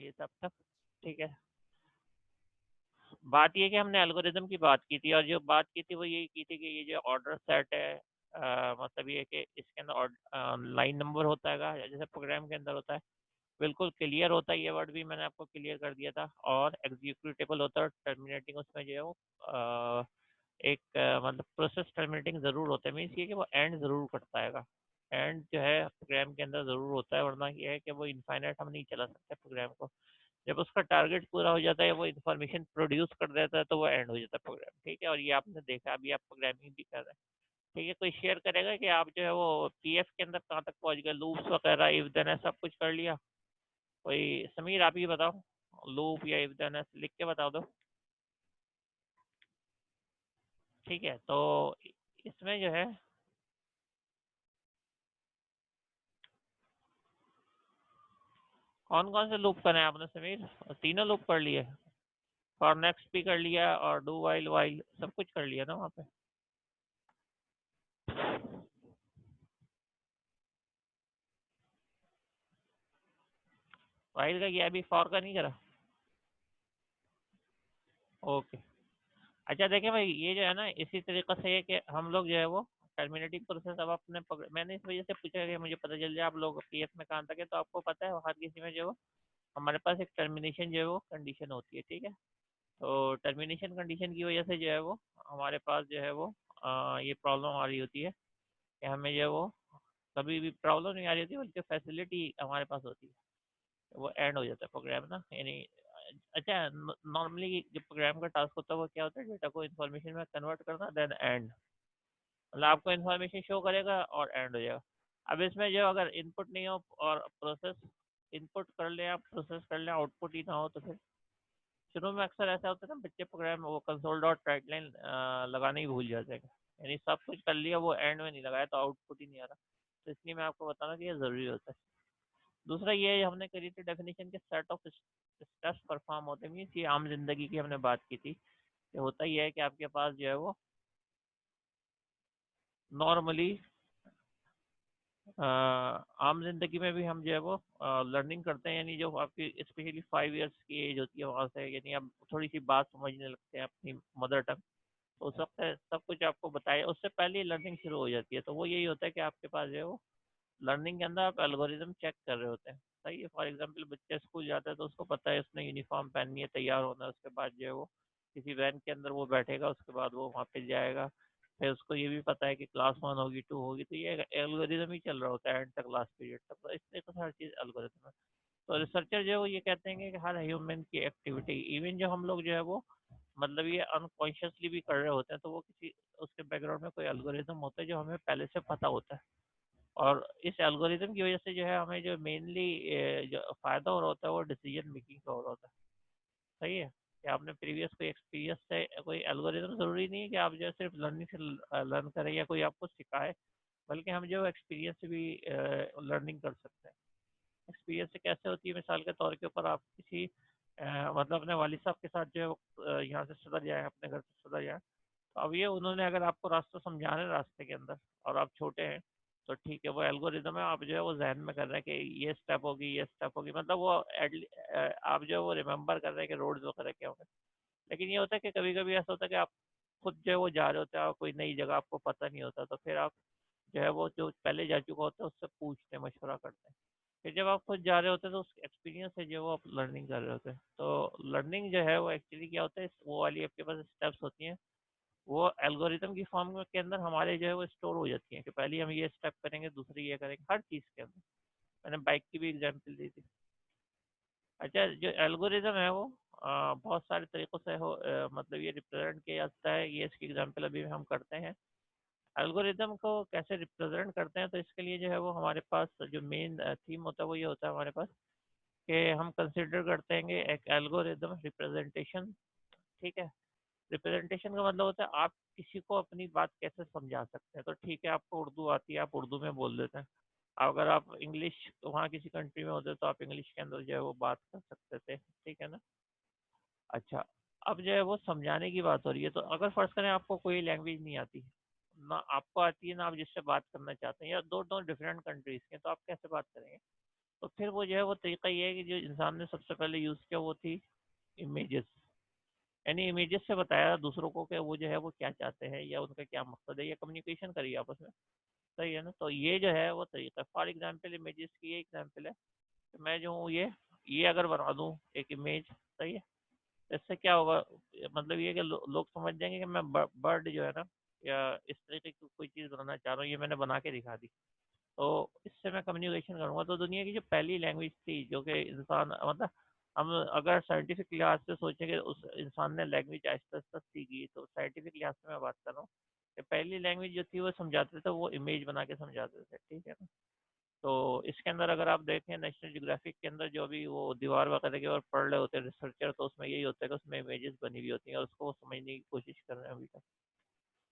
ये तब तक ठीक है। बात ये कि हमने एल्गोरिदम की बात की थी, और जो बात की थी वो यही की थी कि ये जो ऑर्डर सेट है, मतलब ये कि इसके अंदर लाइन नंबर होता है जैसे प्रोग्राम के अंदर होता है, बिल्कुल क्लियर होता है, ये वर्ड भी मैंने आपको क्लियर कर दिया था। और एग्जीक्यूटेबल होता है, टर्मिनेटिंग उसमें जो है वो एक मतलब प्रोसेस टर्मिनेटिंग ज़रूर होता है, मीन्स ये कि वो एंड ज़रूर करता है। एंड जो है प्रोग्राम के अंदर ज़रूर होता है, वरना ये है कि वो इनफाइनाइट हम नहीं चला सकते प्रोग्राम को। जब उसका टारगेट पूरा हो जाता है, वो इन्फॉर्मेशन प्रोड्यूस कर देता है, तो वो एंड हो जाता है प्रोग्राम। ठीक है, और ये आपने देखा, अभी आप प्रोग्रामिंग भी कर रहे हैं। ठीक है, कोई शेयर करेगा कि आप जो है वो पीएफ के अंदर कहाँ तक पहुँच गए, लूप्स वगैरह, इफ देन है, सब कुछ कर लिया? कोई समीर आप ही बताओ, लूप या इफ देन है लिख के बता दो। ठीक है, तो इसमें जो है कौन कौन से लूप करे हैं आपने समीर? तीनों लूप कर लिए? फॉर नेक्स्ट भी कर लिया, और डू वाइल वाइल सब कुछ कर लिया ना वहाँ पे? वाइल का किया, अभी फॉर का नहीं करा? ओके। अच्छा देखिए भाई, ये जो है ना, इसी तरीके से है कि हम लोग जो है वो टर्मिनेटिंग प्रोसेस अब अपने मैंने इस वजह से पूछा कि मुझे पता चल जाए आप लोग पीएफ में कहाँ तक है, तो आपको पता है हर किसी में जो है वो हमारे पास एक टर्मिनेशन जो है वो कंडीशन होती है। ठीक है, तो टर्मिनेशन कंडीशन की वजह से जो है वो हमारे पास जो है वो ये प्रॉब्लम आ रही होती है कि हमें जो है वो कभी भी प्रॉब्लम नहीं आ रही होती, बल्कि फैसिलिटी हमारे पास होती है, वो एंड हो जाता है प्रोग्राम ना, यानी अच्छा। नॉर्मली जो प्रोग्राम का टास्क होता है वो क्या होता है, डेटा को इन्फॉर्मेशन में कन्वर्ट करना, देन एंड, मतलब आपको इन्फॉर्मेशन शो करेगा और एंड हो जाएगा। अब इसमें जो अगर इनपुट नहीं हो और प्रोसेस, इनपुट कर ले आप, प्रोसेस कर ले, आउटपुट ही ना हो, तो फिर शुरू में अक्सर ऐसा होता है ना, बच्चे प्रोग्राम वो कंसोल डॉट राइटलाइन लगाना ही भूल जाते हैं, यानी सब कुछ कर लिया, वो एंड में नहीं लगाया, तो आउटपुट ही नहीं आ रहा। तो इसलिए मैं आपको बताना कि ये ज़रूरी होता है। दूसरा ये हमने करी थी डेफिनेशन के सेट ऑफ स्टेप्स परफॉर्म होते हैं, मीन्स ये आम जिंदगी की हमने बात की थी कि होता ही है कि आपके पास जो है वो नॉर्मली आम जिंदगी में भी हम जो है वो लर्निंग करते हैं, यानी जो आपकी स्पेशली 5 इयर्स की एज होती है वहाँ से, यानी आप थोड़ी सी बात समझने लगते हैं अपनी मदर टंग, तो उस वक्त सब कुछ आपको बताया, उससे पहले ही लर्निंग शुरू हो जाती है। तो वो यही होता है कि आपके पास जो है वो लर्निंग के अंदर आप एल्गोरिदम चेक कर रहे होते हैं। सही है, फॉर एग्जांपल बच्चे स्कूल जाता है तो उसको पता है उसने यूनिफॉर्म पहननी है, तैयार होना है, उसके बाद जो है वो किसी वैन के अंदर वो बैठेगा, उसके बाद वो वहाँ पे जाएगा। फिर उसको ये भी पता है कि क्लास 1 होगी, 2 होगी, तो ये एल्गोरिदम ही चल रहा होता है एंड तक, लास्ट पीरियड तक, तो इस तरीके से हर चीज़ एल्गोरिदम है। तो रिसर्चर जो है वो ये कहते हैं कि हर ह्यूमन की एक्टिविटी, इवन जो हम लोग जो है वो मतलब ये अनकॉन्शियसली भी कर रहे होते हैं, तो वो किसी उसके बैकग्राउंड में कोई एल्गोरिदम होता है जो हमें पहले से पता होता है। और इस एल्गोरिदम की वजह से जो है हमें जो मेनली जो फ़ायदा हो रहा होता है वो डिसीजन मेकिंग का हो रहा होता है। सही है कि आपने प्रीवियस कोई एक्सपीरियंस से कोई एल्गोरिदम, ज़रूरी नहीं है कि आप जो है सिर्फ लर्निंग से लर्न करें या कोई आपको सिखाए, बल्कि हम जो एक्सपीरियंस से भी लर्निंग कर सकते हैं। एक्सपीरियंस से कैसे होती है, मिसाल के तौर के ऊपर आप किसी मतलब अपने वालिद साहब के साथ जो है यहाँ से सुधर जाए, अपने घर से सुधर जाए, तो अब ये उन्होंने अगर आपको रास्ता समझा रहे हैं रास्ते के अंदर, और आप छोटे हैं, तो ठीक है, वो एल्गोरिदम है, आप जो है वो जहन में कर रहे हैं कि ये स्टेप होगी, ये स्टेप होगी, मतलब वो आप जो है वो रिमेंबर कर रहे हैं कि रोड्स वगैरह क्या होंगे। लेकिन ये होता है कि कभी कभी ऐसा होता है कि आप खुद जो है वो जा रहे होते हैं और कोई नई जगह आपको पता नहीं होता, तो फिर आप जो है वो जो पहले जा चुका होता है उससे पूछते हैं, मशवरा करते हैं। फिर जब आप खुद जा रहे होते हैं तो उस एक्सपीरियंस से जो है वो आप लर्निंग कर रहे होते हैं। तो लर्निंग जो है वो एक्चुअली क्या होता है, वो वाली आपके पास स्टेप्स होती हैं, वो एल्गोरिदम की फॉर्म में के अंदर हमारे जो है वो स्टोर हो जाती हैं कि पहले हम ये स्टेप करेंगे, दूसरी ये करेंगे, हर चीज़ के अंदर। मैंने बाइक की भी एग्जांपल दी थी। अच्छा, जो एल्गोरिदम है वो बहुत सारे तरीक़ों से मतलब ये रिप्रेजेंट किया जाता है, ये इसकी एग्जांपल अभी हम करते हैं। एल्गोरिदम को कैसे रिप्रेजेंट करते हैं, तो इसके लिए जो है वो हमारे पास जो मेन थीम होता है वो ये होता है हमारे पास, कि हम कंसिडर करते हैं कि एक एल्गोरिदम रिप्रेजेंटेशन। ठीक है, रिप्रेजेंटेशन का मतलब होता है आप किसी को अपनी बात कैसे समझा सकते हैं। तो ठीक है, आपको उर्दू आती है, आप उर्दू में बोल देते हैं। अगर आप इंग्लिश वहाँ किसी कंट्री में होते तो आप इंग्लिश के अंदर जो है वो बात कर सकते थे। ठीक है ना? अच्छा, अब जो है वो समझाने की बात हो रही है, तो अगर फर्ज करें आपको कोई लैंग्वेज नहीं आती, ना आपको आती है ना आप जिससे बात करना चाहते हैं, या दो दो डिफरेंट कंट्रीज के, तो आप कैसे बात करेंगे? तो फिर वो जो है वो तरीका ये है कि जो इंसान ने सबसे पहले यूज़ किया वो थी इमेजेस, यानी इमेजेस से बताया दूसरों को कि वो जो है वो क्या चाहते हैं या उनका क्या मकसद है, या कम्युनिकेशन करिए आपस में। सही है ना, तो ये जो है वो तरीका है। फॉर एग्जाम्पल इमेजेस की ये एग्जाम्पल है कि मैं जो हूँ ये अगर बना दूँ एक इमेज, सही है, तो इससे क्या होगा, मतलब ये कि लोग समझ जाएंगे कि मैं बर्ड जो है ना या इस तरीके की कोई चीज़ बनाना चाह रहा हूँ, ये मैंने बना के दिखा दी, तो इससे मैं कम्युनिकेशन करूँगा। तो दुनिया की जो पहली लैंग्वेज थी जो कि इंसान, मतलब हम अगर साइंटिफिक लिहाज से सोचें कि उस इंसान ने लैंग्वेज आहिस्ता आहिस्ता सीखी, तो साइंटिफिक लिहाज से मैं बात कर रहा हूँ कि पहली लैंग्वेज जो थी वो समझाते थे, वो इमेज बना के समझाते थे, ठीक है ना। तो इसके अंदर अगर आप देखें नेशनल जियोग्राफिक के अंदर जो भी वो दीवार वगैरह के ऊपर पढ़ रहे होते हैं रिसर्चर, तो उसमें यही होता है कि उसमें इमेजेस बनी हुई होती हैं और उसको वो समझने की कोशिश कर रहे हैं अभी तक।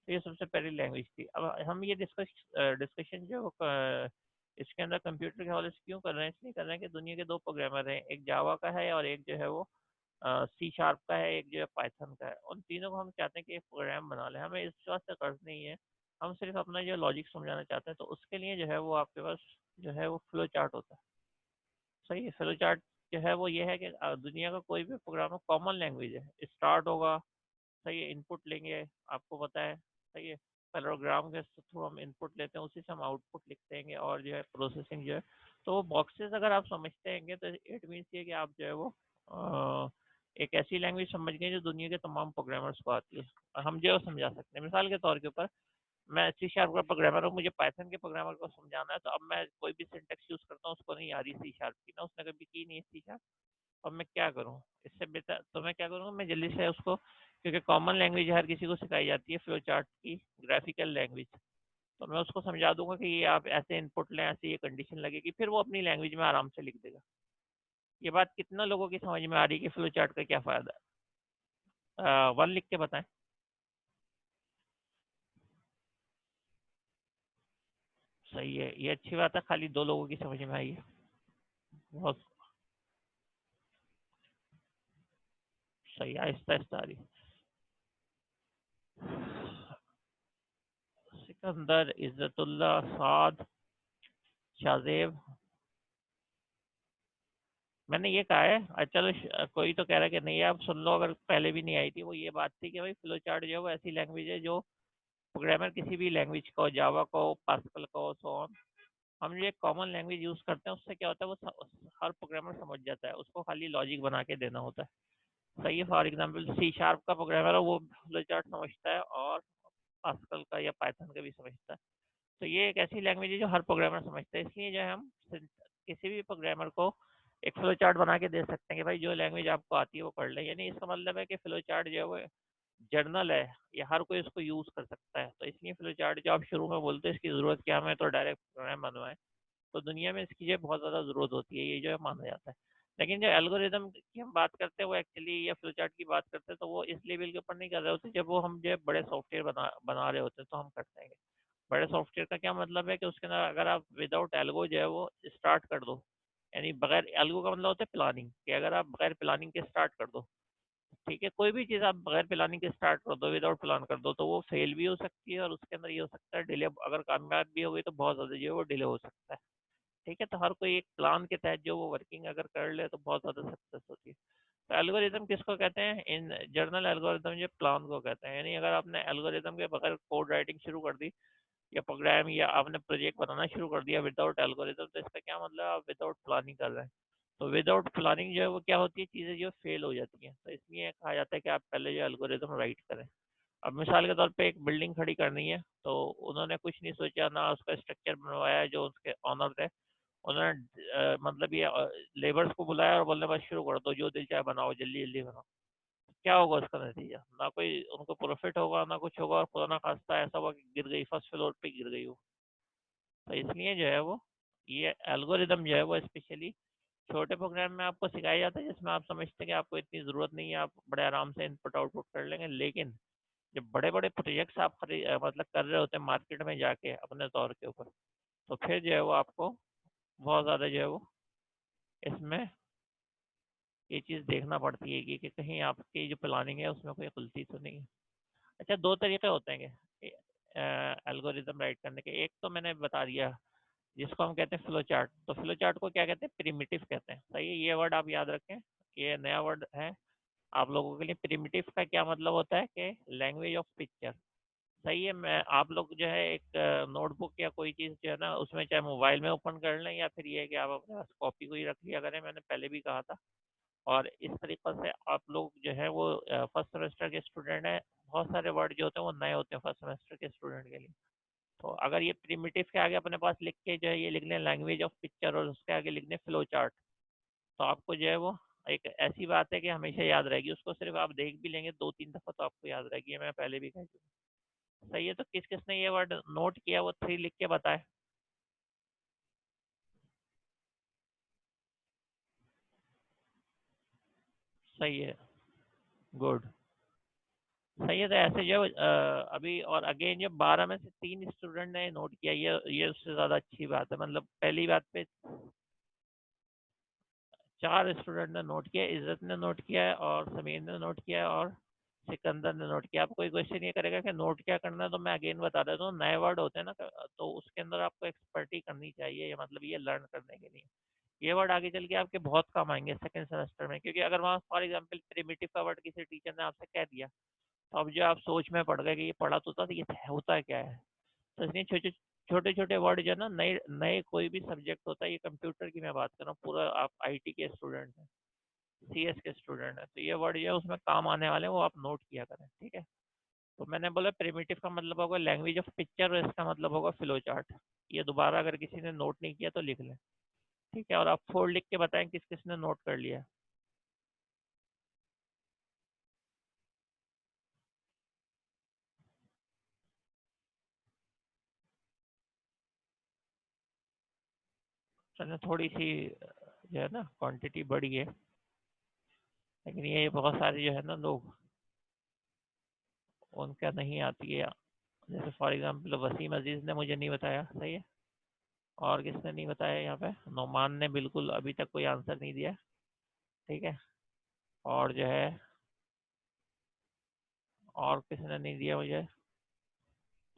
तो ये सबसे पहली लैंग्वेज थी। अब हम ये डिस्कशन जो इसके अंदर कंप्यूटर के हवाले से क्यों कर रहे हैं, इसलिए कर रहे हैं कि दुनिया के दो प्रोग्रामर हैं, एक जावा का है और एक जो है वो सी शार्प का है, एक जो है पाइथन का है। उन तीनों को हम चाहते हैं कि एक प्रोग्राम बना लें, हमें इस बात से कर्ज नहीं है, हम सिर्फ अपना जो लॉजिक समझाना चाहते हैं। तो उसके लिए जो है वो आपके पास जो है वो फ्लो चार्ट होता है। सही है, फ्लो चार्ट जो है वो ये है कि दुनिया का कोई भी प्रोग्राम कॉमन लैंग्वेज है, स्टार्ट होगा, सही है, इनपुट लेंगे, आपको पता है, सही है, पैराग्राम के थ्रू हम इनपुट लेते हैं, उसी से हम आउटपुट लिखते हैं और जो है प्रोसेसिंग जो है, तो वो बॉक्सेस अगर आप समझते हैं तो इट मीन्स ये कि आप जो है वो अ, एक ऐसी लैंग्वेज समझ गए जो दुनिया के तमाम प्रोग्रामर्स को आती है, और हम जो है वो समझा सकते हैं। मिसाल के तौर के ऊपर मैं सी शार्प का प्रोग्रामर हूँ, मुझे पाइथन के प्रोग्रामर को समझाना है, तो अब मैं कोई भी सिंटेक्स यूज करता हूँ, उसको नहीं आ रही सी शार्प की, ना उसने कभी की नहीं है सी शार्प, अब मैं क्या करूँ, इससे बेहतर तो मैं क्या करूँगा, मैं जल्दी से उसको, क्योंकि कॉमन लैंग्वेज हर किसी को सिखाई जाती है फ्लो चार्ट की, ग्राफिकल लैंग्वेज, तो मैं उसको समझा दूंगा कि ये आप ऐसे इनपुट लें, ऐसे ये कंडीशन लगेगी, फिर वो अपनी लैंग्वेज में आराम से लिख देगा। ये बात कितना लोगों की समझ में आ रही है कि फ्लो चार्ट का क्या फ़ायदा है, वन लिख के बताएं। सही है, ये अच्छी बात है, खाली दो लोगों की समझ में आई है, बहुत सही, आहिस्ता आहिस्ता आ रही है। सिकंदर, इज्जतुल्ला, साद, शाहजेब, मैंने ये कहा है। चलो कोई तो कह रहा है कि नहीं, आप सुन लो, अगर पहले भी नहीं आई थी, वो ये बात थी कि भाई फ्लो चार्ट जो है वो ऐसी लैंग्वेज है जो प्रोग्रामर किसी भी लैंग्वेज को, जावा को, पास्कल को, सो ऑन, हम जो एक कॉमन लैंग्वेज यूज करते हैं उससे क्या होता है, वो हर प्रोग्रामर समझ जाता है, उसको खाली लॉजिक बना के देना होता है। सही है, फॉर एग्जाम्पल सी शार्प का प्रोग्रामर है, वो फ्लो चार्ट समझता है और पास्कल का या पाइथन का भी समझता है। तो ये एक ऐसी लैंग्वेज है जो हर प्रोग्रामर समझता है, इसलिए जो है हम किसी भी प्रोग्रामर को एक फ्लो चार्ट बना के दे सकते हैं कि भाई जो लैंग्वेज आपको आती है वो पढ़ ले, यानी इसका मतलब है कि फ्लो चार्ट जो है वो जर्नल है, या हर कोई इसको यूज कर सकता है। तो इसलिए फ्लो चार्ट जो आप शुरू में बोलते हैं इसकी जरूरत क्या, हमें तो डायरेक्ट प्रोग्राम बनवाएं, तो दुनिया में इसकी जो बहुत ज़्यादा ज़रूरत होती है, ये जो है माना जाता है। लेकिन जो एल्गोरिदम की हम बात करते हैं वो एक्चुअली, या फ्लो चार्ट की बात करते हैं, तो वो इस लेवल के ऊपर नहीं कर रहे होते, जब वो हम जो है बड़े सॉफ्टवेयर बना रहे होते हैं तो हम करते हैं। बड़े सॉफ्टवेयर का क्या मतलब है कि उसके अंदर अगर आप विदाउट एल्गो जो है वो स्टार्ट कर दो, यानी बगैर एल्गो का मतलब होता है प्लानिंग, कि अगर आप बगैर प्लानिंग के स्टार्ट कर दो, ठीक है, कोई भी चीज़ आप बगैर प्लानिंग के स्टार्ट कर दो, विदाउट प्लान कर दो, तो वो फेल भी हो सकती है और उसके अंदर ये हो सकता है डिले, अगर कामयाब भी हो गई तो बहुत ज़्यादा जो है वो डिले हो सकता है। ठीक है, तो हर कोई एक प्लान के तहत जो वो वर्किंग अगर कर ले तो बहुत ज़्यादा सक्सेस होती है। तो एल्गोरिदम किसको कहते हैं, इन जर्नल एल्गोरिदम जो प्लान को कहते हैं, यानी अगर आपने एल्गोरिदम के बगैर कोड राइटिंग शुरू कर दी, या प्रोग्राम, या आपने प्रोजेक्ट बनाना शुरू कर दिया विदाउट एल्गोरिदम, तो इसका क्या मतलब, आप विदाउट प्लानिंग कर रहे हैं। तो विदाउट प्लानिंग जो है वो क्या होती है, चीज़ें जो फेल हो जाती हैं, तो इसलिए कहा जाता है कि आप पहले जो एल्गोरिदम राइट करें। अब मिसाल के तौर पे एक बिल्डिंग खड़ी करनी है, तो उन्होंने कुछ नहीं सोचा, ना उसका स्ट्रक्चर बनवाया, जो उसके ऑनर थे उन्होंने मतलब ये लेबर्स को बुलाया और बोलने बस शुरू कर दो, जो दिल चाहे बनाओ, जल्दी जल्दी बनाओ। क्या होगा उसका नतीजा, ना कोई उनको प्रॉफिट होगा ना कुछ होगा, और खुदा ना खास्ता ऐसा हुआ कि गिर गई, फर्स्ट फ्लोर पे गिर गई वो। तो इसलिए जो है वो ये एल्गोरिदम जो है वो स्पेशली छोटे प्रोग्राम में आपको सिखाया जाता है, जिसमें आप समझते हैं कि आपको इतनी ज़रूरत नहीं है, आप बड़े आराम से इनपुट आउटपुट कर लेंगे। लेकिन जब बड़े बड़े प्रोजेक्ट्स आप मतलब कर रहे होते हैं मार्केट में जाके अपने तौर के ऊपर, तो फिर जो है वो आपको बहुत ज़्यादा जो है वो इसमें ये चीज़ देखना पड़ती है कि कहीं आपकी जो प्लानिंग है उसमें कोई गलती तो नहीं है। अच्छा, दो तरीके होते हैं एल्गोरिदम राइट करने के, एक तो मैंने बता दिया जिसको हम कहते हैं फ्लो चार्ट। तो फ्लो चार्ट को क्या कहते हैं, प्रिमिटिव कहते हैं। सही है, ये वर्ड आप याद रखें, ये नया वर्ड है आप लोगों के लिए। प्रिमिटिव का क्या मतलब होता है कि लैंग्वेज ऑफ पिक्चर। सही है, मैं आप लोग जो है एक नोटबुक या कोई चीज़ जो है ना उसमें चाहे मोबाइल में ओपन कर लें या फिर ये है कि आप अपने पास कॉपी को ही रख लिया करें, मैंने पहले भी कहा था। और इस तरीक़े से आप लोग जो है वो फर्स्ट सेमेस्टर के स्टूडेंट हैं, बहुत सारे वर्ड जो होते हैं वो नए होते हैं फर्स्ट सेमेस्टर के स्टूडेंट के लिए। तो अगर ये प्रिमिटिव के आगे अपने पास लिख के जो है ये लिख लें लैंग्वेज ऑफ पिक्चर और उसके आगे लिख दें फ्लो चार्ट, तो आपको जो है वो एक ऐसी बात है कि हमेशा याद रहेगी। उसको सिर्फ आप देख भी लेंगे 2-3 दफ़ा तो आपको याद रहेगी, ये मैं पहले भी कह चुका हूँ। सही है, तो किस किसने ये वर्ड नोट किया वो 3 लिख के बताए। सही है, गुड। सही है, तो ऐसे जो अभी और अगेन जो 12 में से 3 स्टूडेंट ने नोट किया, ये उससे ज़्यादा अच्छी बात है। मतलब पहली बात पे 4 स्टूडेंट ने नोट किया, इज़्ज़त ने नोट किया है और समीर ने नोट किया है और सिकंदर ने नोट किया। आपको कोई क्वेश्चन ये करेगा कि नोट क्या करना है, तो मैं अगेन बता देता हूँ, नए वर्ड होते हैं ना तो उसके अंदर आपको एक्सपर्टी करनी चाहिए, ये मतलब ये लर्न करने के लिए। ये वर्ड आगे चल के आपके बहुत काम आएंगे सेकंड सेमेस्टर में, क्योंकि अगर वहाँ फॉर एग्जांपल प्रिमिटिव का वर्ड किसी टीचर ने आपसे कह दिया, तो अब जो आप सोच में पड़ गए कि ये पढ़ा तो था, तो ये होता क्या है। तो इसलिए छोटे छोटे वर्ड जो है ना, नए नए कोई भी सब्जेक्ट होता है, ये कंप्यूटर की मैं बात कर रहा हूँ, पूरा आप आईटी के स्टूडेंट हैं, सीएस के स्टूडेंट हैं, तो ये वर्ड जो है उसमें काम आने वाले हैं, वो आप नोट किया करें, ठीक है। तो मैंने बोला प्रिमिटिव का मतलब होगा लैंग्वेज ऑफ पिक्चर और इसका मतलब होगा फ्लो चार्ट। ये दोबारा अगर किसी ने नोट नहीं किया तो लिख लें, ठीक है। और आप 4 लिख के बताएं किस किस ने नोट कर लिया। चलो थोड़ी सी जो है ना क्वांटिटी बढ़ी है, लेकिन ये बहुत सारे जो है ना लोग उनका नहीं आती है। जैसे फॉर एग्जांपल वसीम अजीज ने मुझे नहीं बताया, सही है। और किसने नहीं बताया, यहाँ पे नौमान ने बिल्कुल अभी तक कोई आंसर नहीं दिया, ठीक है। और जो है और किसने नहीं दिया मुझे।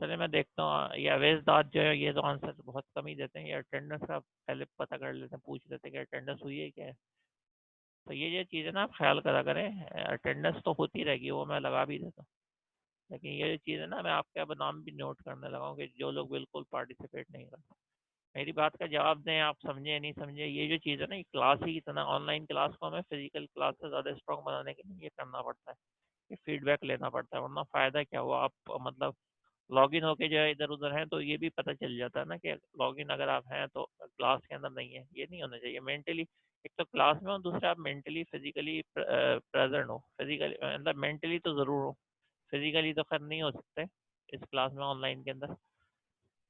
चलिए मैं देखता हूँ, ये अवैध दाद जो है ये तो आंसर बहुत कम ही देते हैं। ये अटेंडेंस का पहले पता कर लेते हैं, पूछ लेते हैं कि अटेंडेंस हुई है क्या है। तो ये चीज़ें ना आप ख्याल करा करें, अटेंडेंस तो होती रहेगी, वो मैं लगा भी देता हूँ। लेकिन ये चीज़ें ना मैं आपके अब नाम भी नोट करने लगा हूँ कि जो लोग बिल्कुल पार्टिसिपेट नहीं करते। मेरी बात का जवाब दें, आप समझे नहीं समझे, ये जो चीज़ है ना, ये क्लास ही इतना ऑनलाइन क्लास को हमें फिजिकल क्लास से ज़्यादा स्ट्रॉन्ग बनाने के लिए ये करना पड़ता है, ये फीडबैक लेना पड़ता है, वरना फ़ायदा क्या हुआ। आप मतलब लॉगिन होके जो है इधर उधर हैं तो ये भी पता चल जाता है ना कि लॉगिन अगर आप हैं तो क्लास के अंदर नहीं है, ये नहीं होना चाहिए। मेंटली एक तो क्लास में हो, दूसरा आप मेंटली फिजिकली प्रेजेंट हो। फिजिकली मतलब मेंटली तो ज़रूर हो, फिजिकली तो खैर नहीं हो सकते इस क्लास में ऑनलाइन के अंदर।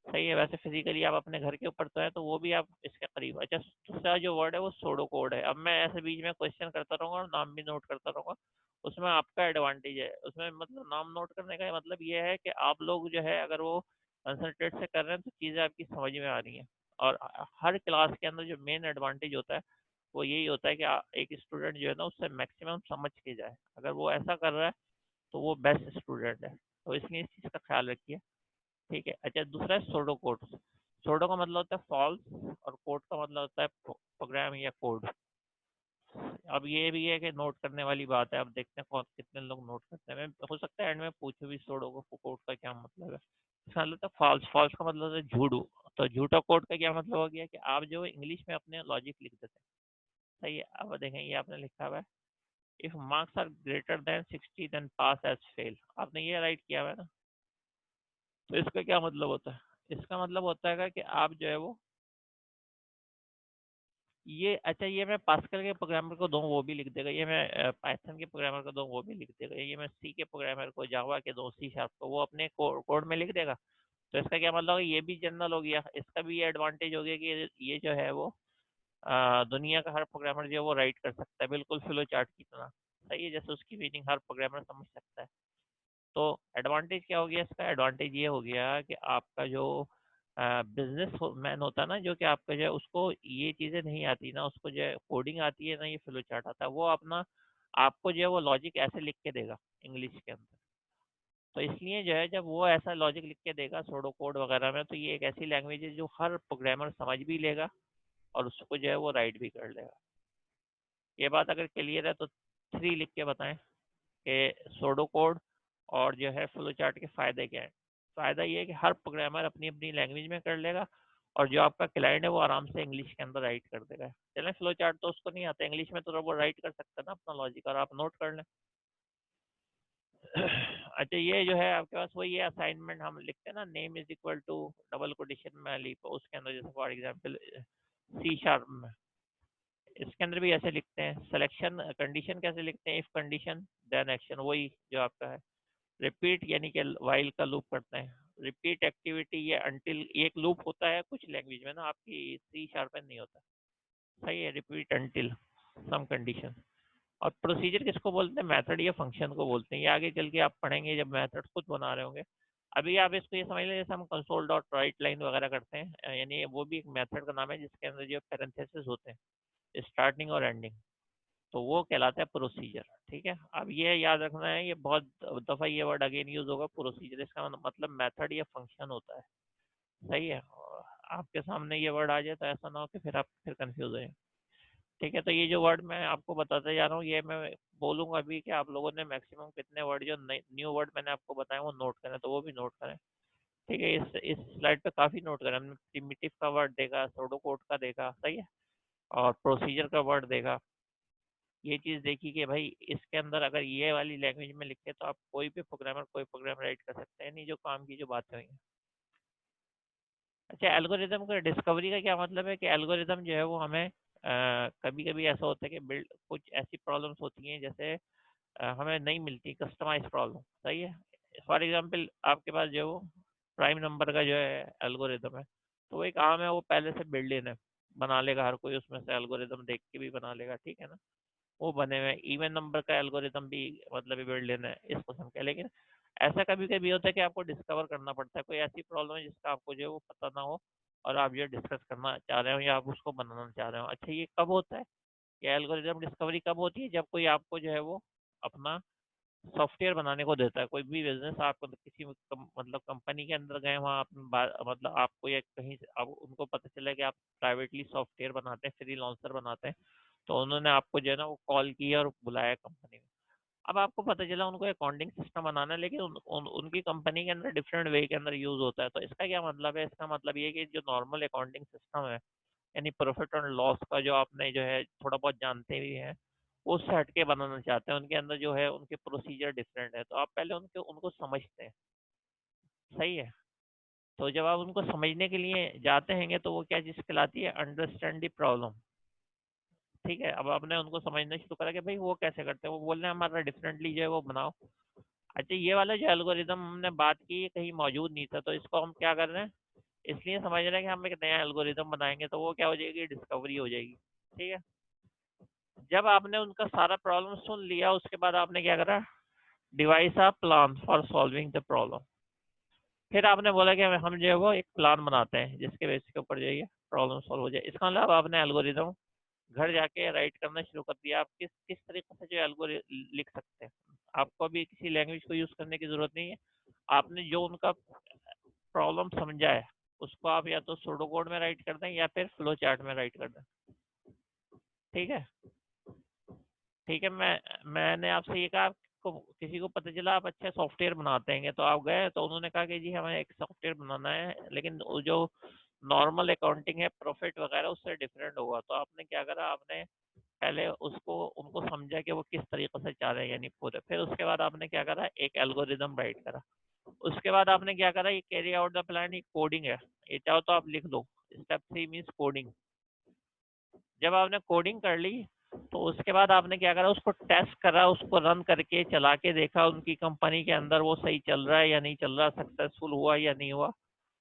सही है, वैसे फिजिकली आप अपने घर के ऊपर तो है, तो वो भी आप इसके करीब। अच्छा, दूसरा जो वर्ड है वो सोडो कोड है। अब मैं ऐसे बीच में क्वेश्चन करता रहूंगा और नाम भी नोट करता रहूंगा, उसमें आपका एडवांटेज है। उसमें मतलब नाम नोट करने का मतलब ये है कि आप लोग जो है अगर वो कंसंट्रेट से कर रहे हैं तो चीज़ें आपकी समझ में आ रही हैं। और हर क्लास के अंदर जो मेन एडवांटेज होता है वो यही होता है कि एक स्टूडेंट जो है ना उससे मैक्सिमम समझ के जाए। अगर वो ऐसा कर रहा है तो वो बेस्ट स्टूडेंट है, तो इसलिए इस चीज़ का ख्याल रखिए, ठीक है। अच्छा, दूसरा है सोडो कोड। सोडो का मतलब होता है फॉल्स और कोड का मतलब होता है प्रोग्राम या कोड। अब ये भी है कि नोट करने वाली बात है, अब देखते हैं कौन कितने लोग नोट करते हैं। मैं हो सकता है एंड में पूछूं भी सोडो को कोड का क्या मतलब है। इसका मतलब है फॉल्स। फॉल्स का मतलब है झूठ। तो झूठा कोड का क्या मतलब हो गया कि आप जो इंग्लिश में अपने लॉजिक लिख देते हैं। सही है, अब देखें ये आपने लिखा हुआ है, if marks are greater than 60 then pass else fail. आपने ये राइट किया हुआ है ना। तो इसका क्या मतलब होता है, इसका मतलब होता है कि आप जो है वो ये अच्छा ये मैं पास्कल के प्रोग्रामर को दूँ वो भी लिख देगा, ये मैं पाइथन के प्रोग्रामर को दूँ वो भी लिख देगा, ये मैं सी के प्रोग्रामर को जावा के दूँ सी शार्प को वो अपने कोड में लिख देगा। तो इसका क्या मतलब है, ये भी जनरल हो गया, इसका भी ये एडवांटेज हो गया कि ये जो है वो दुनिया का हर प्रोग्रामर जो है वो राइट कर सकता है, बिल्कुल फ्लो चार्ट की तरह। सही है, जैसे उसकी मीनिंग हर प्रोग्रामर समझ सकता है। तो एडवांटेज क्या हो गया इसका, एडवांटेज ये हो गया कि आपका जो बिजनेस मैन होता है ना, जो कि आपका जो है उसको ये चीज़ें नहीं आती ना, उसको जो है कोडिंग आती है ना, ये फ्लो चार्ट आता है, वो अपना आपको जो है वो लॉजिक ऐसे लिख के देगा इंग्लिश के अंदर। तो इसलिए जो है जब वो ऐसा लॉजिक लिख के देगा सूडो कोड वगैरह में, तो ये एक ऐसी लैंग्वेज है जो हर प्रोग्रामर समझ भी लेगा और उसको जो है वो राइट भी कर लेगा। ये बात अगर क्लियर है तो 3 लिख के बताएं कि सूडो कोड और जो है फ्लो चार्ट के फ़ायदे क्या हैं। फ़ायदा ये है कि हर प्रोग्रामर अपनी अपनी लैंग्वेज में कर लेगा और जो आपका क्लाइंट है वो आराम से इंग्लिश के अंदर राइट कर देगा। चलें, फ्लो चार्ट तो उसको नहीं आता इंग्लिश में, तो वो राइट कर सकता है ना अपना लॉजिक, और आप नोट कर लें। अच्छा, ये जो है आपके पास वही है असाइनमेंट हम लिखते हैं ना, name is equal to double quotation में लीप, उसके अंदर जैसे फॉर एग्जांपल सी शार्प में, इसके अंदर भी ऐसे लिखते हैं। सिलेक्शन कंडीशन कैसे लिखते हैं, इफ कंडीशन देन एक्शन, वही जो आपका है। रिपीट यानी कि वाइल का लूप करते हैं। रिपीट एक्टिविटी ये अनटिल, एक लूप होता है कुछ लैंग्वेज में ना, आपकी सी शार्प में नहीं होता। सही है, रिपीट अनटिल सम कंडीशन। और प्रोसीजर किसको बोलते हैं, मेथड या फंक्शन को बोलते हैं। ये आगे चल के आप पढ़ेंगे जब मेथड खुद बना रहे होंगे। अभी आप इसको ये समझ लें जैसे हम कंसोल डॉट राइट लाइन वगैरह करते हैं, यानी वो भी एक मेथड का नाम है जिसके अंदर जो पैरेंथेसिस होते हैं स्टार्टिंग और एंडिंग, तो वो कहलाता है प्रोसीजर। ठीक है, अब ये याद रखना है, ये बहुत दफ़ा ये वर्ड अगेन यूज होगा, प्रोसीजर इसका मतलब मेथड या फंक्शन होता है। सही है, और आपके सामने ये वर्ड आ जाए तो ऐसा ना हो कि फिर आप फिर कंफ्यूज हो जाए। ठीक है, तो ये जो वर्ड मैं आपको बताते जा रहा हूँ ये मैं बोलूँगा अभी कि आप लोगों ने मैक्सिमम कितने वर्ड जो न्यू वर्ड मैंने आपको बताया वो नोट करें, तो वो भी नोट करें। ठीक है, इस स्लाइड पे काफ़ी नोट करें। हमने प्रिमिटिव का वर्ड देखा, सूडो कोड का देखा, सही है, और प्रोसीजर का वर्ड देखा। ये चीज़ देखी कि भाई इसके अंदर अगर ये वाली लैंग्वेज में लिखे तो आप कोई भी प्रोग्रामर कोई प्रोग्राम राइट कर सकते हैं, नहीं जो काम की जो बातें हुई हैं। अच्छा, एल्गोरिदम का डिस्कवरी का क्या मतलब है कि एल्गोरिदम जो है वो हमें कभी कभी ऐसा होता है कि बिल्ड कुछ ऐसी प्रॉब्लम्स होती हैं जैसे हमें नहीं मिलती कस्टमाइज प्रॉब्लम। सही है, फॉर एग्जांपल आपके पास जो है वो प्राइम नंबर का जो है एल्गोरिदम है, तो वो एक आम है, वो पहले से बिल्ड इन है, बना लेगा हर कोई उसमें से एल्गोरिदम देख के भी बना लेगा। ठीक है ना, वो बने हुए इवन नंबर का एल्गोरिदम भी मतलब बिल्ड इन है इस किस्म का। लेकिन ऐसा कभी कभी होता है कि आपको डिस्कवर करना पड़ता है, कोई ऐसी प्रॉब्लम है जिसका आपको जो है वो पता ना हो और आप जो डिस्कस करना चाह रहे हो या आप उसको बनाना चाह रहे हो। अच्छा, ये कब होता है, ये एल्गोरिदम डिस्कवरी कब होती है, जब कोई आपको जो है वो अपना सॉफ्टवेयर बनाने को देता है। कोई भी बिजनेस आप किसी मतलब कंपनी के अंदर गए, वहाँ आप मतलब आपको या कहीं से आप उनको पता चला कि आप प्राइवेटली सॉफ्टवेयर बनाते हैं, फ्रीलांसर बनाते हैं, तो उन्होंने आपको जो है ना वो कॉल किया और बुलाया कंपनी में। अब आपको पता चला उनको अकाउंटिंग सिस्टम बनाना है, लेकिन उनकी कंपनी के अंदर डिफरेंट वे के अंदर यूज होता है। तो इसका क्या मतलब है, इसका मतलब ये है कि जो नॉर्मल अकाउंटिंग सिस्टम है, यानी प्रॉफिट और लॉस का जो आपने जो है थोड़ा बहुत जानते भी हैं, उससे हट के बनाना चाहते हैं। उनके अंदर जो है उनके प्रोसीजर डिफरेंट है, तो आप पहले उनके उनको समझते हैं। सही है, तो जब आप उनको समझने के लिए जाते हैं तो वो क्या चीज़ कहलाती है, अंडरस्टैंड दी प्रॉब्लम। ठीक है, अब आपने उनको समझना शुरू करा कि भाई वो कैसे करते हैं, वो बोल रहे हैं हमारा डिफरेंटली जो है वो बनाओ। अच्छा, ये वाला जो एल्गोरिदम हमने बात की ये कहीं मौजूद नहीं था, तो इसको हम क्या कर रहे हैं, इसलिए समझ रहे हैं कि हम एक नया एल्गोरिदम बनाएंगे तो वो क्या हो जाएगी, डिस्कवरी हो जाएगी। ठीक है, जब आपने उनका सारा प्रॉब्लम सुन लिया उसके बाद आपने क्या करा, device a plan for solving the problem. फिर आपने बोला कि हम जो है वो एक प्लान बनाते हैं जिसके बेसिस के ऊपर जाइए प्रॉब्लम सॉल्व हो जाए। इसका मतलब आपने एल्गोरिदम घर जाके राइट करना शुरू कर दिया। आप किस किस तरीके से जो एल्गोरिदम लिख सकते हैं, आपको अभी किसी लैंग्वेज को यूज करने की जरूरत नहीं है। आपने जो उनका प्रॉब्लम समझा है उसको आप या तो सूडो कोड में राइट कर दें या फिर फ्लो चार्ट में राइट कर दें। ठीक है, ठीक है, मैंने आपसे ये कहा आपको किसी को पता चला आप अच्छा सॉफ्टवेयर बनाते हैं, तो आप गए तो उन्होंने कहा कि जी हमें एक सॉफ्टवेयर बनाना है, लेकिन वो जो नॉर्मल अकाउंटिंग है प्रॉफिट वगैरह उससे डिफरेंट होगा। तो आपने क्या करा, आपने पहले उसको उनको समझा कि वो किस तरीके से चाह रहे हैं, यानी पूरे। फिर उसके बाद आपने क्या करा, एक एल्गोरिदम राइट करा। उसके बाद आपने क्या करा, ये कैरी आउट द प्लान, ये कोडिंग है, ये चाहो तो आप लिख दो। Step 3 means coding. जब आपने कोडिंग कर ली तो उसके बाद आपने क्या करा, उसको टेस्ट करा, उसको रन करके चला के देखा उनकी कंपनी के अंदर वो सही चल रहा है या नहीं चल रहा, सक्सेसफुल हुआ या नहीं हुआ।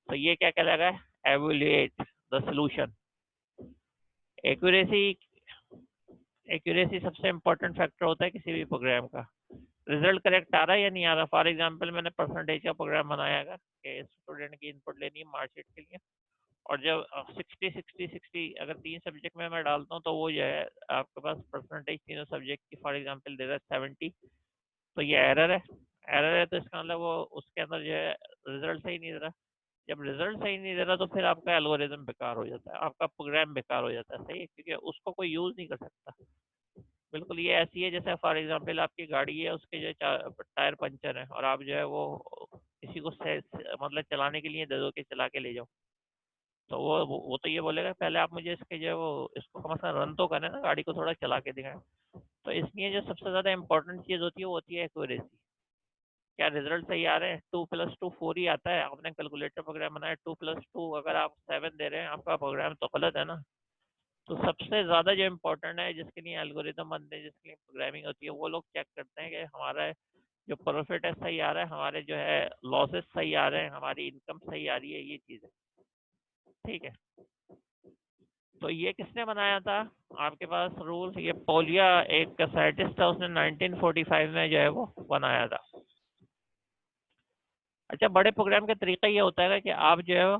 तो ये क्या कहलाएगा, evaluate the solution. Accuracy, accuracy सबसे इंपॉर्टेंट फैक्टर होता है किसी भी प्रोग्राम का। रिजल्ट करेक्ट आ रहा है या नहीं आ रहा। फॉर एग्जांपल मैंने परसेंटेज का प्रोग्राम बनाया है कि स्टूडेंट की इनपुट लेनी है मार्कशीट के लिए, और जब 60 60 60 अगर 3 सब्जेक्ट में मैं डालता हूँ तो वो जो है आपके पास परसेंटेज तीनों सब्जेक्ट की फॉर एग्जांपल दे रहा है 70, तो ये एरर है। एरर है तो इसका मतलब वो उसके अंदर जो है रिजल्ट सही नहीं दे रहा। जब रिजल्ट सही नहीं दे रहा तो फिर आपका एल्गोरिदम बेकार हो जाता है, आपका प्रोग्राम बेकार हो जाता है, सही है, क्योंकि उसको कोई यूज नहीं कर सकता। बिल्कुल ये ऐसी है जैसे फॉर एग्जांपल आपकी गाड़ी है, उसके जो टायर पंचर है और आप जो है वो किसी को मतलब चलाने के लिए दे दो कि चला के ले जाओ, तो वो तो ये बोलेगा पहले आप मुझे इसके जो है वो इसको कम से कम रन तो करें ना, गाड़ी को थोड़ा चला के दिखाएं। तो इसलिए जो सबसे ज्यादा इंपॉर्टेंट चीज होती है वो होती है एक्यूरेसी। क्या रिजल्ट सही आ रहे हैं? 2+2 4 ही आता है, आपने कैलकुलेटर प्रोग्राम बनाया 2+2, अगर आप 7 दे रहे हैं आपका प्रोग्राम तो गलत है ना। तो सबसे ज्यादा जो इम्पोर्टेंट है, जिसके लिए एल्गोरिदम बनते हैं, जिसके लिए प्रोग्रामिंग होती है, वो लोग चेक करते हैं कि हमारा जो प्रॉफिट है सही आ रहा है, हमारे जो है लॉसेस सही आ रहे हैं, हमारी इनकम सही आ रही है, ये चीज है। ठीक है, तो ये किसने बनाया था? आपके पास रूल, ये पोलिया एक साइंटिस्ट था, उसने 1945 में जो है वो बनाया था। अच्छा, बड़े प्रोग्राम का तरीका ये होता है कि आप जो है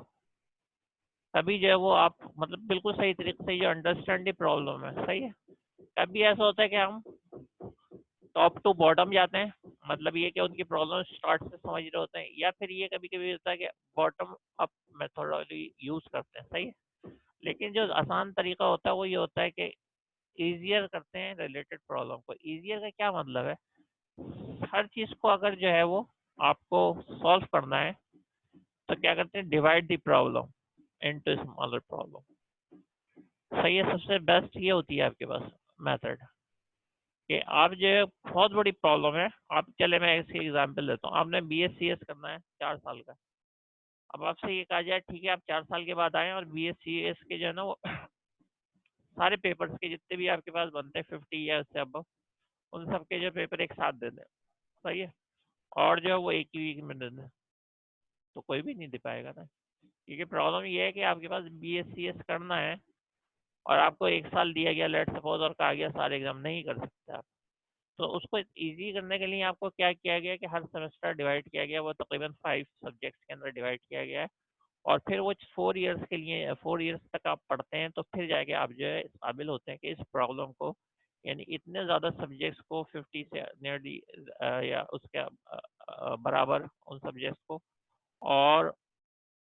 कभी जो है वो आप मतलब बिल्कुल सही तरीके से जो अंडरस्टैंड दी प्रॉब्लम है, सही है। कभी ऐसा होता है कि हम टॉप टू बॉटम जाते हैं, मतलब ये कि उनकी प्रॉब्लम स्टार्ट से समझ रहे होते हैं, या फिर ये कभी कभी होता है कि बॉटम अप मेथोडोलॉजी यूज करते हैं, सही है। लेकिन जो आसान तरीका होता है वो ये होता है कि इजियर करते हैं रिलेटेड प्रॉब्लम को। इजियर का क्या मतलब है? हर चीज को अगर जो है वो आपको सॉल्व करना है तो क्या करते हैं, divide the problem into smaller problem. सही है, सबसे बेस्ट ये होती है आपके पास मेथड कि आप जो है बहुत बड़ी प्रॉब्लम है, आप चले मैं इसकी एग्जांपल देता हूँ, आपने BScs करना है 4 साल का। अब आपसे ये कहा जाए ठीक है आप 4 साल के बाद आए और BScs के जो है ना वो सारे पेपर्स के जितने भी आपके पास बनते हैं 50 या उससे अब, उन सब के जो पेपर एक साथ दे दें, सही है, और जो है वो एक ही वीक में दे दें, तो कोई भी नहीं दे पाएगा ना। क्योंकि प्रॉब्लम ये है कि आपके पास BScs करना है और आपको 1 साल दिया गया लेट सपोज, और कहा गया सारे एग्जाम नहीं कर सकते आप। तो उसको इजी करने के लिए आपको क्या किया गया कि हर सेमेस्टर डिवाइड किया गया, वो तकरीबन 5 सब्जेक्ट्स के अंदर डिवाइड किया गया है। और फिर वो 4 इयर्स के लिए 4 इयर्स तक आप पढ़ते हैं, तो फिर जाके आप जो है इस काबिल होते हैं कि इस प्रॉब्लम को, यानी इतने ज़्यादा सब्जेक्ट्स को 50 से नियरली या उसके बराबर उन सब्जेक्ट्स को, और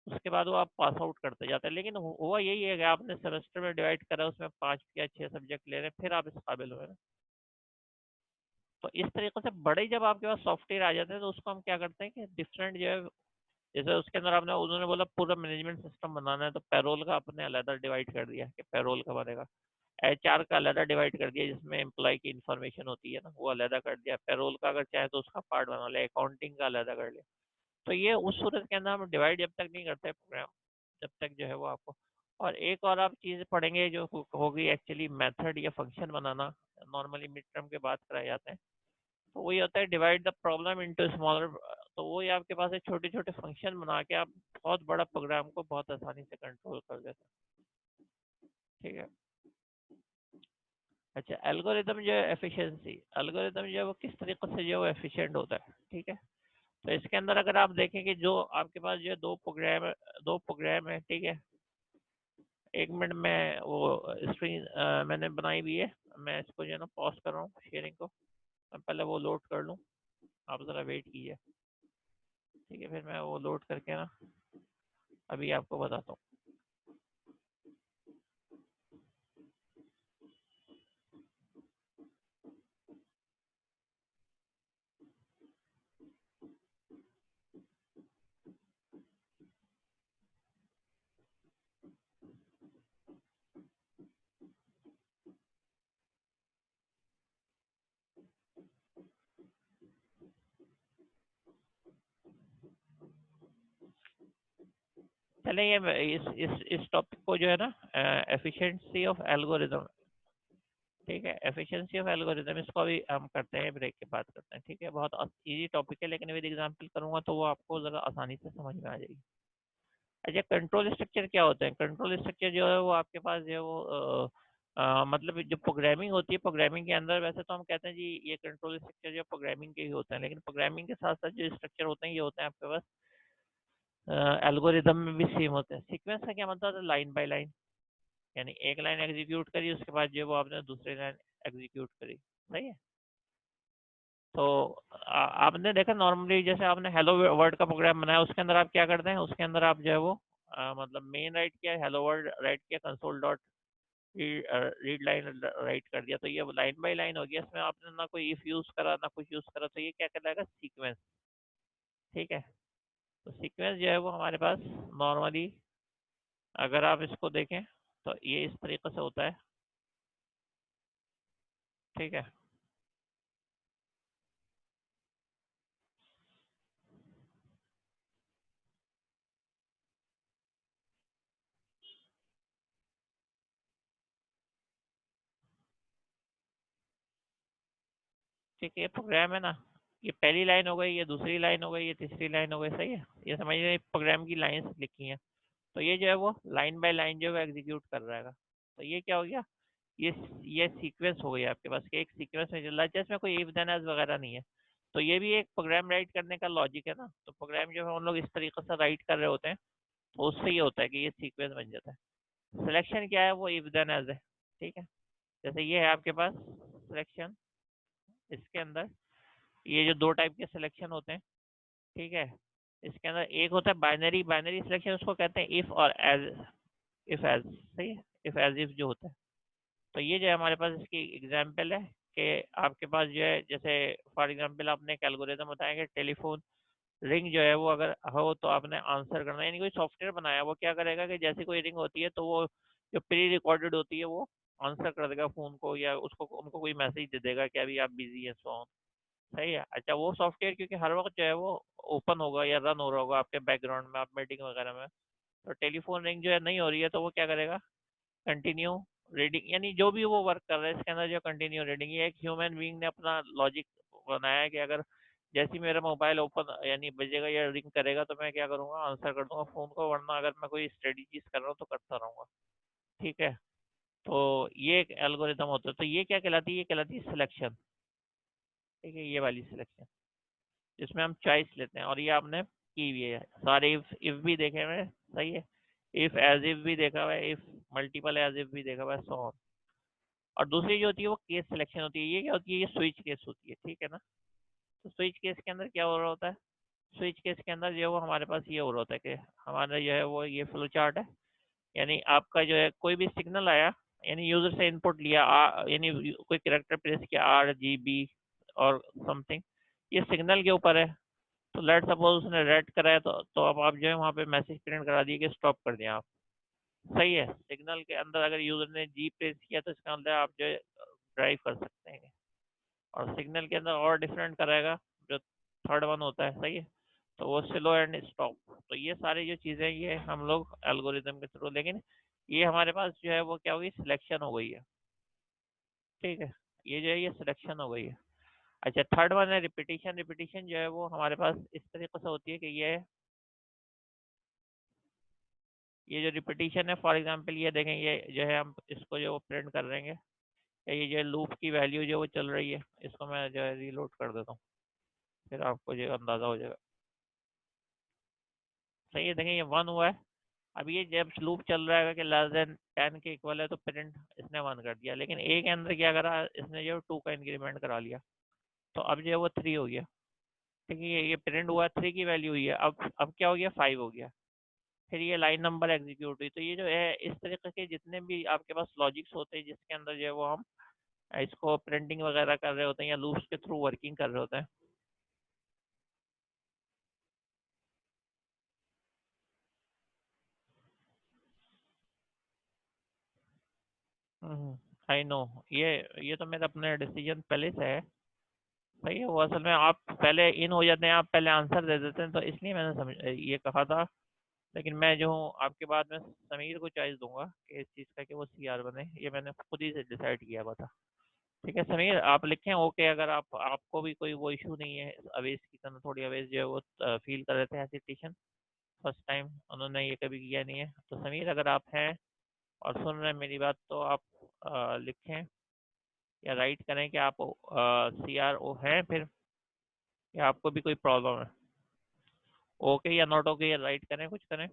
उसके बाद वो आप पास आउट करते जाते हैं। लेकिन हुआ यही है कि आपने सेमेस्टर में डिवाइड करा, उसमें 5 या 6 सब्जेक्ट ले रहे हैं, फिर आप इस काबिल हुए ना। तो इस तरीके से बड़े जब आपके पास सॉफ्टवेयर आ जाते हैं तो उसको हम क्या करते हैं कि डिफरेंट जो है, जैसे उसके अंदर आपने उन्होंने बोला पूरा मैनेजमेंट सिस्टम बनाना है, तो पैरोल का आपने अलग डिवाइड कर दिया कि पैरोल का बनेगा। HR का अलग डिवाइड कर दिया जिसमें एम्प्लॉय की इन्फॉर्मेशन होती है ना, वो अलग कर दिया। पैरोल का अगर चाहे तो उसका पार्ट बना लिया, अकाउंटिंग का अलग कर लिया। तो ये उस सूरत के अंदर हम डिवाइड जब तक नहीं करते प्रोग्राम, जब तक जो है वो आपको, और एक और आप चीज़ पढ़ेंगे जो होगी एक्चुअली मेथड या फंक्शन बनाना, नॉर्मली मिड टर्म के बाद कराए जाते हैं। तो वही होता है divide the problem into smaller. तो वही आपके पास है छोटे छोटे फंक्शन बना के आप बहुत बड़ा प्रोग्राम को बहुत आसानी से कंट्रोल कर देते हैं। ठीक है। अच्छा, एल्गोरिदम जो है एफिशिएंसी, एल्गोरिदम जो है वो किस तरीके से जो है एफिशिएंट होता है, ठीक है। तो इसके अंदर अगर आप देखें कि जो आपके पास जो है दो प्रोग्राम है, ठीक है। 1 मिनट में वो स्क्रीन मैंने बनाई हुई है, मैं इसको जो है ना पॉज कर रहा हूँ शेयरिंग को, मैं पहले वो लोड कर लूँ, आप ज़रा वेट कीजिए। ठीक है, फिर मैं वो लोड करके ना अभी आपको बताता हूँ। चले ये इस टॉपिक को जो है ना एफिशिएंसी ऑफ एल्गोरिदम, ठीक है, एफिशिएंसी ऑफ एल्गोरिदम, इसको अभी हम करते हैं, ब्रेक के बाद करते हैं। ठीक है, बहुत इजी टॉपिक है, लेकिन विद एग्जांपल करूंगा तो वो आपको ज़रा आसानी से समझ में आ जाएगी। अच्छा, कंट्रोल स्ट्रक्चर क्या होते हैं? कंट्रोल स्ट्रक्चर जो है वो आपके पास जो है वो मतलब जो प्रोग्रामिंग होती है, प्रोग्रामिंग के अंदर वैसे तो हम कहते हैं जी ये कंट्रोल स्ट्रक्चर जो प्रोग्रामिंग के ही होते हैं, लेकिन प्रोग्रामिंग के साथ साथ जो स्ट्रक्चर होते हैं ये होते हैं आपके पास एल्गोरिदम में भी सेम होते हैं। सीक्वेंस का क्या मतलब है? लाइन बाय लाइन, यानी एक लाइन एग्जीक्यूट करी, उसके बाद जो है वो आपने दूसरी लाइन एग्जीक्यूट करी, सही है। तो आपने देखा नॉर्मली जैसे आपने हेलो वर्ड का प्रोग्राम बनाया, उसके अंदर आप क्या करते हैं, उसके अंदर आप जो है वो मतलब मेन राइट किया, हेलो वर्ड राइट किया, console dot read line right कर दिया, तो ये लाइन बाय लाइन हो गया। इसमें आपने ना कोई इफ यूज करा ना कुछ यूज करा, तो ये क्या कहलाएगा, सीक्वेंस। ठीक है, तो सीक्वेंस जो है वो हमारे पास नॉर्मली अगर आप इसको देखें तो ये इस तरीके से होता है। ठीक है, ठीक है, ये प्रोग्राम है ना, ये पहली लाइन हो गई, ये दूसरी लाइन हो गई, ये तीसरी लाइन हो गई, सही है, ये समझिए प्रोग्राम की लाइंस लिखी हैं। तो ये जो है वो लाइन बाय लाइन जो है एग्जीक्यूट कर रहेगा। तो ये क्या हो गया, ये ये सीक्वेंस हो गई आपके पास कि एक सीक्वेंस में चल रहा है, जिसमें कोई इफ देन एल्स वगैरह नहीं है। तो ये भी एक प्रोग्राम राइट करने का लॉजिक है ना, तो प्रोग्राम जो है हम लोग इस तरीके से राइट कर रहे होते हैं, तो उससे ये होता है कि ये सीक्वेंस बन जाता है। सिलेक्शन क्या है, वो इफ देन एल्स है। ठीक है, जैसे ये है आपके पास सिलेक्शन, इसके अंदर ये जो दो टाइप के सिलेक्शन होते हैं। ठीक है, इसके अंदर एक होता है बाइनरी, बाइनरी सिलेक्शन उसको कहते हैं इफ और एज, इफ एज, सही है, इफ एज इफ जो होता है। तो ये जो है हमारे पास इसकी एग्जांपल है कि आपके पास जो है जैसे फॉर एग्जांपल आपने एक एल्गोरिथम बताया कि टेलीफोन रिंग जो है वो अगर हो तो आपने आंसर करना है, यानी कोई सॉफ्टवेयर बनाया, वो क्या करेगा कि जैसे कोई रिंग होती है तो वो जो प्री रिकॉर्डेड होती है वो आंसर कर देगा फोन को, या उसको उनको कोई मैसेज दे देगा कि अभी आप बिजी हैं, सो सही है। अच्छा, वो सॉफ्टवेयर क्योंकि हर वक्त जो है वो ओपन होगा या रन हो रहा होगा आपके बैकग्राउंड में, आप मीटिंग वगैरह में, तो टेलीफोन रिंग जो है नहीं हो रही है तो वो क्या करेगा, कंटिन्यू रीडिंग, यानी जो भी वो वर्क कर रहा है इसके अंदर जो कंटिन्यू रीडिंग, ये एक ह्यूमन बीइंग ने अपना लॉजिक बनाया है कि अगर जैसे ही मेरा मोबाइल ओपन यानी बजेगा या रिंग करेगा तो मैं क्या करूंगा, आंसर कर दूंगा फोन को, वरना अगर मैं कोई स्टडी चीज कर रहा हूँ तो करता रहूंगा। ठीक है, तो ये एक एल्गोरिथम होता है, तो ये क्या कहलाती है, ये कहलाती है सिलेक्शन। ठीक है, ये वाली सिलेक्शन जिसमें हम चॉइस लेते हैं, और ये आपने की हुई है सारे इफ भी देखे हुए हैं, सही है, इफ एज इफ भी देखा हुआ है, इफ मल्टीपल एज इफ भी देखा हुआ है, सो ऑन। और दूसरी जो होती है वो केस सिलेक्शन होती है, ये क्या होती है, ये स्विच केस होती है। ठीक है ना, तो स्विच केस के अंदर क्या हो रहा होता है, स्विच केस के अंदर जो है वो हमारे पास ये हो रहा होता है कि हमारा जो है वो ये फ्लो चार्ट है, यानी आपका जो है कोई भी सिग्नल आया, यानी यूजर से इनपुट लिया, यानी कोई कैरेक्टर प्रेस किया, RGB और समथिंग, ये सिग्नल के ऊपर है। तो लेट सपोज उसने रेड कराया, तो अब आप जो है वहाँ पे मैसेज प्रिंट करा दिए कि स्टॉप कर दिया आप, सही है। सिग्नल के अंदर अगर यूजर ने G प्रेस किया तो इसका मतलब आप जो है ड्राइव कर सकते हैं। और सिग्नल के अंदर और डिफरेंट करेगा जो थर्ड वन होता है, सही है, तो वो स्लो एंड स्टॉप। तो ये सारी जो चीज़ें ये हम लोग एल्गोरिदम के थ्रू, लेकिन ये हमारे पास जो है वो क्या होगी, सिलेक्शन हो गई है। ठीक है, ये जो है ये सिलेक्शन हो गई है। अच्छा, थर्ड वन है रिपीटिशन। रिपीटिशन जो है वो हमारे पास इस तरीके से होती है कि ये जो रिपीटिशन है, फॉर एग्जांपल ये देखें, ये जो है हम इसको जो प्रिंट कर देंगे, ये जो लूप की वैल्यू जो वो चल रही है, इसको मैं जो है रीलोड कर देता हूँ, फिर आपको जो अंदाज़ा हो जाएगा। सही है, देखें ये 1 हुआ है। अब ये जब लूप चल रहा है कि लेस देन 10 के इक्वल है तो प्रिंट इसने 1 कर दिया, लेकिन ए के अंदर क्या करा, इसने जो 2 का इंक्रीमेंट करा लिया, तो अब जो है वो 3 हो गया। ठीक है, ये प्रिंट हुआ, 3 की वैल्यू हुई है, अब क्या हो गया, 5 हो गया। फिर ये लाइन नंबर एग्जीक्यूट हुई। तो ये जो है इस तरीके के जितने भी आपके पास लॉजिक्स होते हैं जिसके अंदर जो है वो हम इसको प्रिंटिंग वगैरह कर रहे होते हैं या लूप्स के थ्रू वर्किंग कर रहे होते हैं। आई नो, ये तो मेरा अपने डिसीजन पहले से है। सही है, वो असल में आप पहले इन हो जाते हैं, आप पहले आंसर दे देते हैं, तो इसलिए मैंने समझ ये कहा था। लेकिन मैं जो हूँ आपके बाद में समीर को चॉइस दूंगा कि इस चीज़ का कि वो CR बने, ये मैंने खुद ही से डिसाइड किया हुआ था। ठीक है समीर, आप लिखें ओके, अगर आपको भी कोई वो इशू नहीं है, अवेश की तरह थोड़ी अवेश जो है वो फील कर रहे थे हेसिटेशन, फर्स्ट टाइम उन्होंने ये कभी किया नहीं है, तो समीर अगर आप हैं और सुन रहे हैं मेरी बात तो आप लिखें या राइट करें कि आप CRO हैं फिर, या आपको भी कोई प्रॉब्लम है, ओके या नॉट ओके, या राइट करें, कुछ करें।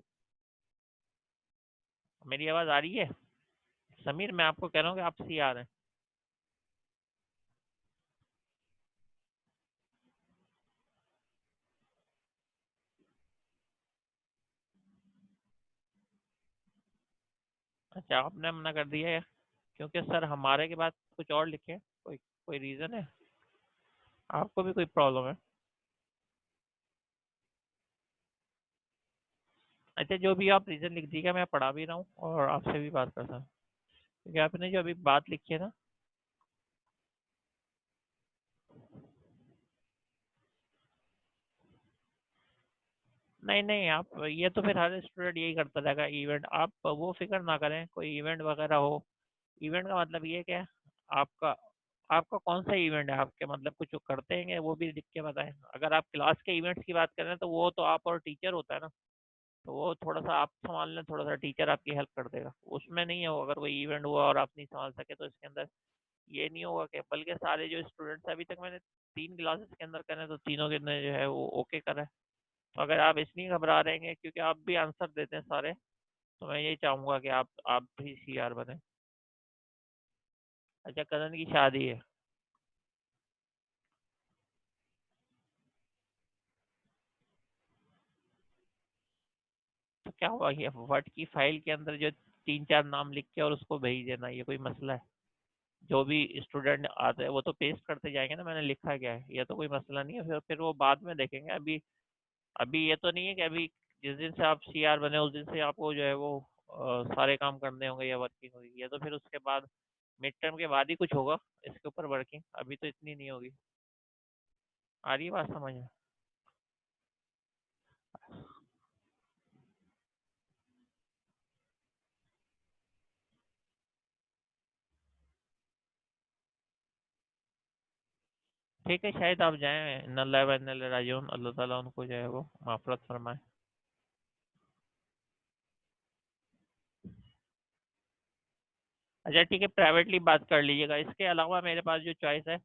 मेरी आवाज़ आ रही है समीर, मैं आपको कह रहा हूँ कि आप CR हैं। अच्छा, आपने मना कर दिया है? क्योंकि सर हमारे के बाद कुछ और लिखे, कोई कोई रीज़न है? आपको भी कोई प्रॉब्लम है? अच्छा, जो भी आप रीज़न लिख दीजिएगा, मैं पढ़ा भी रहा हूँ और आपसे भी बात करता हूँ, क्योंकि आपने जो अभी बात लिखी है ना। नहीं नहीं, आप ये तो फिर हर स्टूडेंट यही करता रहेगा। इवेंट आप वो फिक्र ना करें, कोई इवेंट वगैरह हो। इवेंट का मतलब ये क्या है? आपका आपका कौन सा इवेंट है? आपके मतलब कुछ करते हैं वो भी लिख के बताएं। अगर आप क्लास के इवेंट्स की बात करें तो वो तो आप और टीचर होता है ना, तो वो थोड़ा सा आप संभाल लें, थोड़ा सा टीचर आपकी हेल्प कर देगा। उसमें नहीं है वो, अगर कोई इवेंट हुआ और आप नहीं संभाल सके तो इसके अंदर ये नहीं होगा कि, बल्कि सारे जो स्टूडेंट्स अभी तक मैंने 3 क्लासेस के अंदर करे तो तीनों के अंदर जो है वो ओके करा है। तो अगर आप इसलिए घबरा रहे हैं क्योंकि आप भी आंसर देते हैं सारे, तो मैं यही चाहूँगा कि आप भी सीआर बने। अच्छा, कज़न की शादी है? तो क्या हुआ, ये वर्ड की फाइल के अंदर जो 3-4 नाम लिख के और उसको भेज देना, ये कोई मसला है? जो भी स्टूडेंट आते हैं वो तो पेस्ट करते जाएंगे ना, मैंने लिखा क्या है, ये तो कोई मसला नहीं है। फिर वो बाद में देखेंगे। अभी अभी ये तो नहीं है कि अभी जिस दिन से आप सीआर बने उस दिन से आपको जो है वो सारे काम करने होंगे या वर्किंग होगी। ये तो फिर उसके बाद मिड टर्म के बाद ही कुछ होगा इसके ऊपर वर्किंग, अभी तो इतनी नहीं होगी। आ रही है बात समझ में? ठीक है, शायद आप जाएं, नल्ला व नल्ला राजून, अल्लाह ताला उनको जो है वो माफरत फरमाए। अच्छा ठीक है, प्राइवेटली बात कर लीजिएगा। इसके अलावा मेरे पास जो चॉइस है,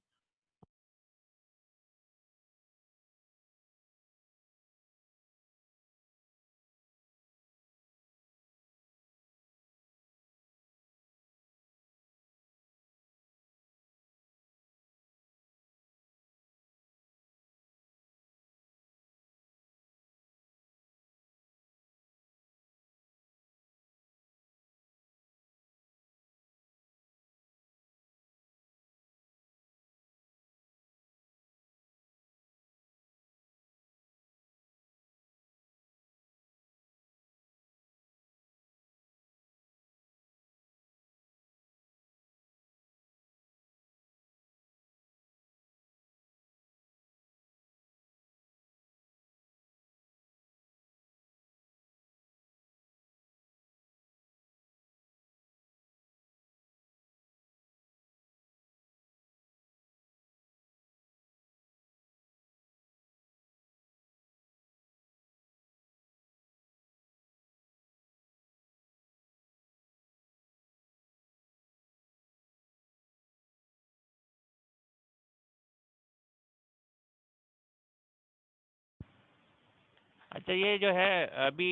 अच्छा ये जो है अभी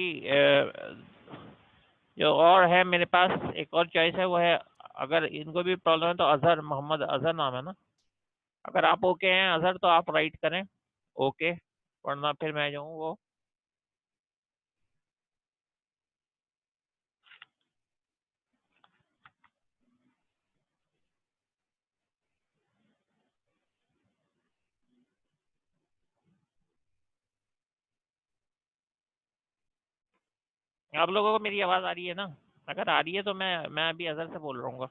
जो और है मेरे पास एक और चॉइस है, वो है, अगर इनको भी प्रॉब्लम है तो अजहर, मोहम्मद अजहर नाम है ना। अगर आप ओके हैं अजहर तो आप राइट करें ओके, वरना फिर मैं जाऊँ वो। आप लोगों को मेरी आवाज़ आ रही है ना? अगर आ रही है तो मैं अभी अजहर से बोल रहा हूँ।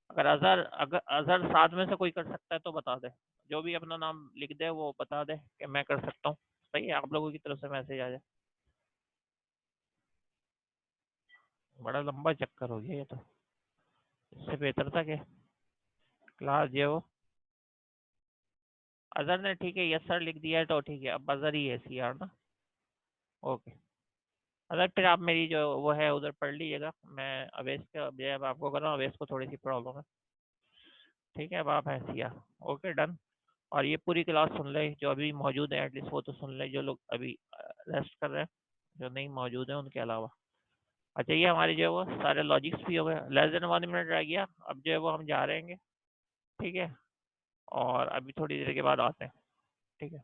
अगर अजहर साथ में से कोई कर सकता है तो बता दे, जो भी अपना नाम लिख दे वो बता दे कि मैं कर सकता हूँ। सही है, आप लोगों की तरफ से मैसेज आ जाए। बड़ा लंबा चक्कर हो गया ये तो। इससे बेहतर था कि क्लास जो वो अजहर ने ठीक है यस सर लिख दिया है तो ठीक है, अब अजहर ही है सीआर ना। ओके। अगर फिर आप मेरी जो वो है उधर पढ़ लीजिएगा। मैं अवेश का जो है अब आपको कर रहा हूँ, अवेश को थोड़ी सी प्रॉब्लम है। ठीक है, अब आप हैं सीआर। Okay done. और ये पूरी क्लास सुन ले, जो अभी मौजूद है एटलीस्ट वो तो सुन ले, जो लोग अभी रेस्ट कर रहे हैं, जो नहीं मौजूद है उनके अलावा। अच्छा, ये हमारे जो है वो सारे लॉजिक्स भी हो गए, लेस देन 1 मिनट रह गया। अब जो है वो हम जा रहे हैं। ठीक है, और अभी थोड़ी देर के बाद आते हैं। ठीक है।